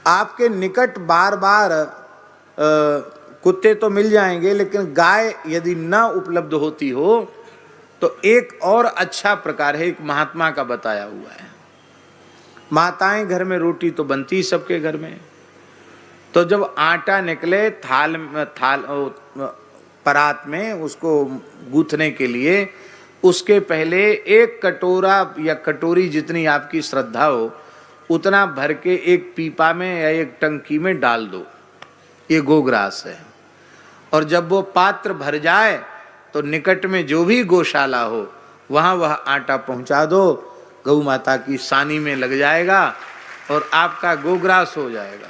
आपके निकट बार बार कुत्ते तो मिल जाएंगे, लेकिन गाय यदि न उपलब्ध होती हो तो एक और अच्छा प्रकार है, एक महात्मा का बताया हुआ है। माताएं घर में रोटी तो बनती सबके घर में, तो जब आटा निकले थाल परात में उसको गूंथने के लिए, उसके पहले एक कटोरा या कटोरी जितनी आपकी श्रद्धा हो उतना भर के एक पीपा में या एक टंकी में डाल दो। ये गोग्रास है। और जब वो पात्र भर जाए तो निकट में जो भी गौशाला हो वहां वह आटा पहुंचा दो, गौ माता की सानी में लग जाएगा और आपका गोग्रास हो जाएगा।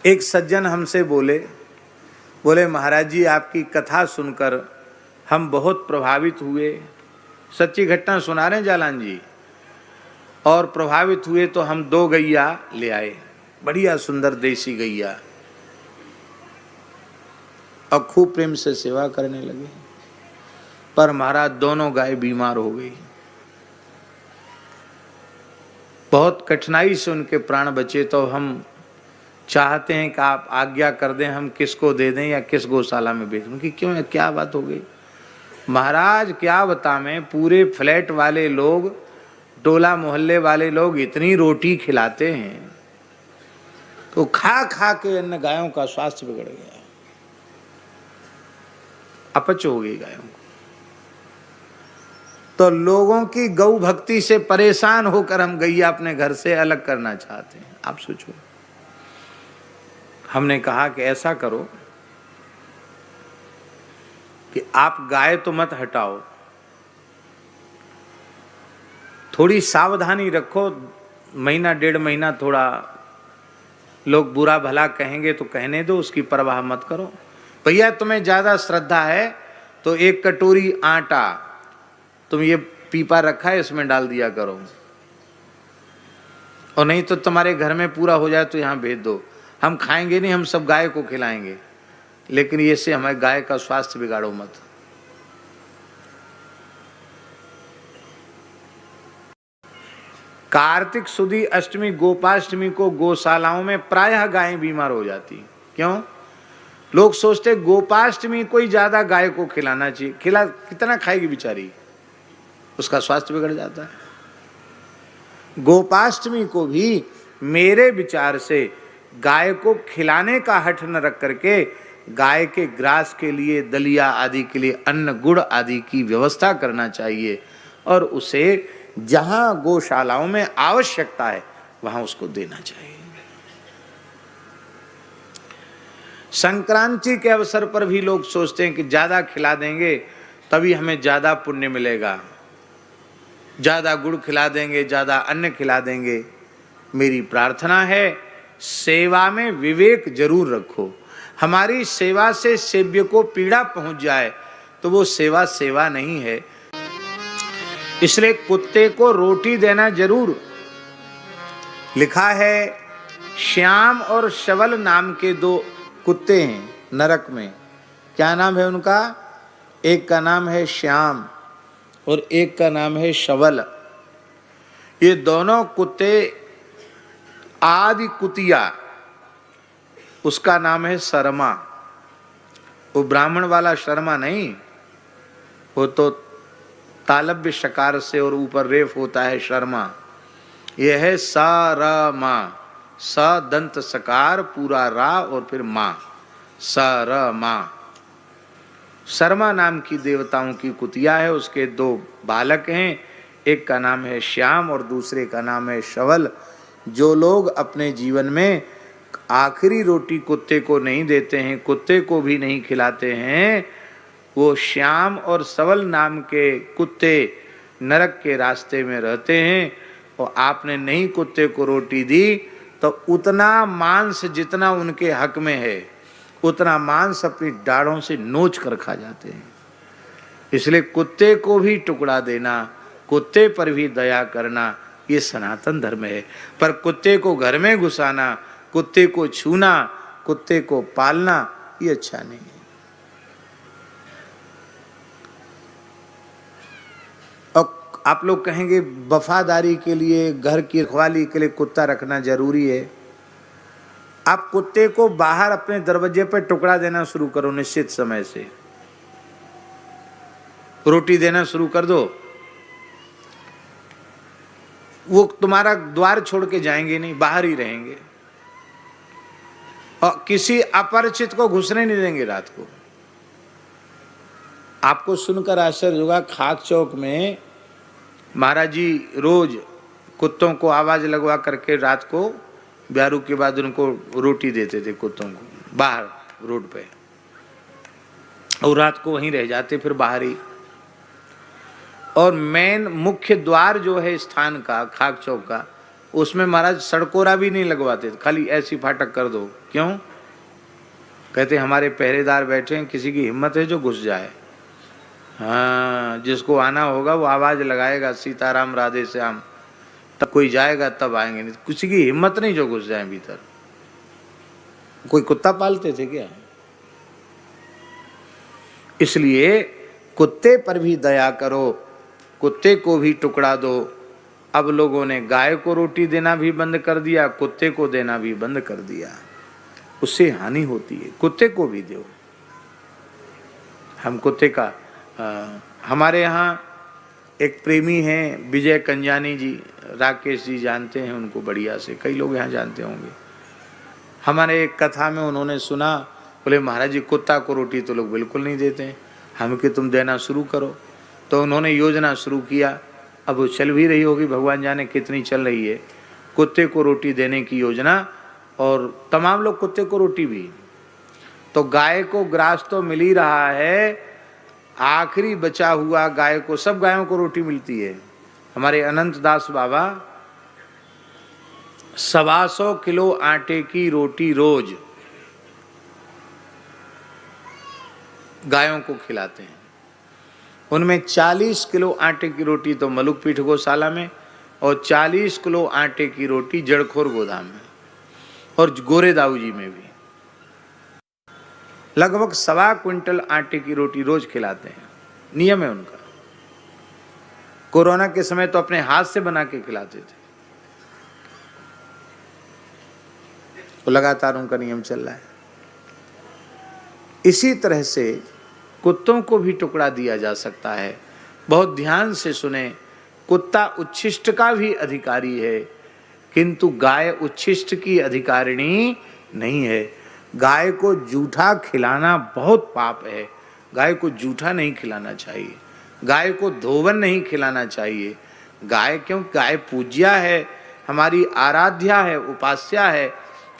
एक सज्जन हमसे बोले महाराज जी आपकी कथा सुनकर हम बहुत प्रभावित हुए। सच्ची घटना सुना रहे जालान जी। और प्रभावित हुए तो हम 2 गैया ले आए, बढ़िया सुंदर देसी गैया, और खूब प्रेम से सेवा करने लगे। पर महाराज दोनों गाय बीमार हो गई। बहुत कठिनाई से उनके प्राण बचे। तो हम चाहते हैं कि आप आज्ञा कर दें, हम किसको दे दें या किस गौशाला में बेच दें। कि क्यों, क्या बात हो गई? महाराज क्या बता मैं, पूरे फ्लैट वाले लोग, टोला मोहल्ले वाले लोग इतनी रोटी खिलाते हैं तो खा खा के इन गायों का स्वास्थ्य बिगड़ गया, अपच हो गई गायों को। तो लोगों की गौ भक्ति से परेशान होकर हम गैया अपने घर से अलग करना चाहते हैं। आप सोचो। हमने कहा कि ऐसा करो कि आप गाय तो मत हटाओ, थोड़ी सावधानी रखो। महीना 1.5 महीना थोड़ा लोग बुरा भला कहेंगे तो कहने दो, उसकी परवाह मत करो। भैया तुम्हें ज्यादा श्रद्धा है तो 1 कटोरी आटा तुम ये पीपा रखा है इसमें डाल दिया करो, और नहीं तो तुम्हारे घर में पूरा हो जाए तो यहाँ भेज दो। हम खाएंगे नहीं, हम सब गाय को खिलाएंगे, लेकिन ये से हमारे गाय का स्वास्थ्य बिगाड़ो मत। कार्तिक सुदी अष्टमी गोपाष्टमी को गौशालाओं में प्रायः गायें बीमार हो जाती। क्यों? लोग सोचते गोपाष्टमी को ही ज्यादा गाय को खिलाना चाहिए। खिला कितना खाएगी बेचारी, उसका स्वास्थ्य बिगड़ जाता है। गोपाष्टमी को भी मेरे विचार से गाय को खिलाने का हठ न रख करके गाय के ग्रास के लिए, दलिया आदि के लिए अन्न गुड़ आदि की व्यवस्था करना चाहिए, और उसे जहां गौशालाओं में आवश्यकता है वहां उसको देना चाहिए। संक्रांति के अवसर पर भी लोग सोचते हैं कि ज्यादा खिला देंगे तभी हमें ज्यादा पुण्य मिलेगा, ज्यादा गुड़ खिला देंगे, ज्यादा अन्न खिला देंगे। मेरी प्रार्थना है सेवा में विवेक जरूर रखो। हमारी सेवा से सेव्य को पीड़ा पहुंच जाए तो वो सेवा सेवा नहीं है। इसलिए कुत्ते को रोटी देना जरूर। लिखा है श्याम और शवल नाम के 2 कुत्ते हैं नरक में। क्या नाम है उनका? एक का नाम है श्याम और एक का नाम है शवल। ये दोनों कुत्ते आदि कुतिया, उसका नाम है शर्मा। वो ब्राह्मण वाला शर्मा नहीं, वो तो तालब्य शकार से और ऊपर रेफ होता है शर्मा। यह है सरमा, स दंत सकार पूरा रा और फिर मां, सरमा। शर्मा नाम की देवताओं की कुतिया है, उसके 2 बालक हैं, एक का नाम है श्याम और दूसरे का नाम है शवल। जो लोग अपने जीवन में आखिरी रोटी कुत्ते को नहीं देते हैं, कुत्ते को भी नहीं खिलाते हैं, वो श्याम और शवल नाम के कुत्ते नरक के रास्ते में रहते हैं। और आपने नहीं कुत्ते को रोटी दी तो उतना मांस जितना उनके हक में है उतना मांस अपनी दाढ़ों से नोच कर खा जाते हैं। इसलिए कुत्ते को भी टुकड़ा देना, कुत्ते पर भी दया करना, ये सनातन धर्म है। पर कुत्ते को घर में घुसाना, कुत्ते को छूना, कुत्ते को पालना, ये अच्छा नहीं है। आप लोग कहेंगे वफादारी के लिए, घर की रखवाली के लिए कुत्ता रखना जरूरी है। आप कुत्ते को बाहर अपने दरवाजे पर टुकड़ा देना शुरू करो, निश्चित समय से रोटी देना शुरू कर दो, वो तुम्हारा द्वार छोड़ के जाएंगे नहीं, बाहर ही रहेंगे और किसी अपरिचित को घुसने नहीं देंगे रात को। आपको सुनकर आश्चर्य होगा, खाक चौक में महाराज जी रोज कुत्तों को आवाज लगवा करके रात को ब्यारू के बाद उनको रोटी देते थे कुत्तों को बाहर रोड पे, और रात को वहीं रह जाते फिर बाहर ही। और मेन मुख्य द्वार जो है स्थान का, खाक चौक का, उसमें महाराज सड़कोरा भी नहीं लगवाते, खाली ऐसी फाटक कर दो। क्यों? कहते हमारे पहरेदार बैठे हैं, किसी की हिम्मत है जो घुस जाए। हाँ, जिसको आना होगा वो आवाज लगाएगा सीताराम राधे श्याम, तब कोई जाएगा तब आएंगे, नहीं किसी की हिम्मत नहीं जो घुस जाए भीतर। कोई कुत्ता पालते थे क्या? इसलिए कुत्ते पर भी दया करो, कुत्ते को भी टुकड़ा दो। अब लोगों ने गाय को रोटी देना भी बंद कर दिया, कुत्ते को देना भी बंद कर दिया, उससे हानि होती है। कुत्ते को भी दो। हम कुत्ते का हमारे यहाँ एक प्रेमी हैं विजय कंजानी जी, राकेश जी जानते हैं उनको बढ़िया से, कई लोग यहाँ जानते होंगे। हमारे एक कथा में उन्होंने सुना, बोले महाराज जी कुत्ता को रोटी तो लोग बिल्कुल नहीं देते हैं, हम कि तुम देना शुरू करो। तो उन्होंने योजना शुरू किया, अब वो चल भी रही होगी, भगवान जाने कितनी चल रही है, कुत्ते को रोटी देने की योजना। और तमाम लोग कुत्ते को रोटी भी। तो गाय को ग्रास तो मिल ही रहा है, आखिरी बचा हुआ गाय को, सब गायों को रोटी मिलती है। हमारे अनंत दास बाबा 125 किलो आटे की रोटी रोज गायों को खिलाते हैं। उनमें 40 किलो आटे की रोटी तो मलुक पीठ गौशाला में, और 40 किलो आटे की रोटी जड़खोर गोदाम में, और गोरे दाऊ जी में भी लगभग 1.25 क्विंटल आटे की रोटी रोज खिलाते हैं। नियम है उनका। कोरोना के समय तो अपने हाथ से बना के खिलाते थे, तो लगातार उनका नियम चल रहा है। इसी तरह से कुत्तों को भी टुकड़ा दिया जा सकता है। बहुत ध्यान से सुने, कुत्ता उच्छिष्ट का भी अधिकारी है, किंतु गाय उच्छिष्ट की अधिकारिणी नहीं है। गाय को जूठा खिलाना बहुत पाप है। गाय को जूठा नहीं खिलाना चाहिए, गाय को धोवन नहीं खिलाना चाहिए। गाय क्यों? गाय पूज्या है, हमारी आराध्या है, उपास्या है,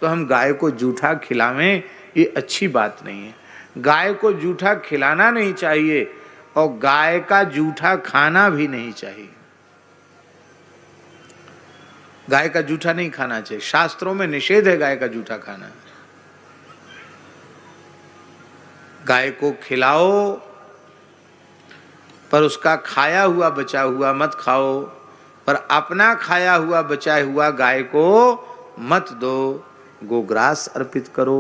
तो हम गाय को जूठा खिलावें ये अच्छी बात नहीं है। गाय को जूठा खिलाना नहीं चाहिए और गाय का जूठा खाना भी नहीं चाहिए। गाय का जूठा नहीं खाना चाहिए, शास्त्रों में निषेध है गाय का जूठा खाना। गाय को खिलाओ पर उसका खाया हुआ बचा हुआ मत खाओ, पर अपना खाया हुआ बचा हुआ गाय को मत दो, गोग्रास अर्पित करो।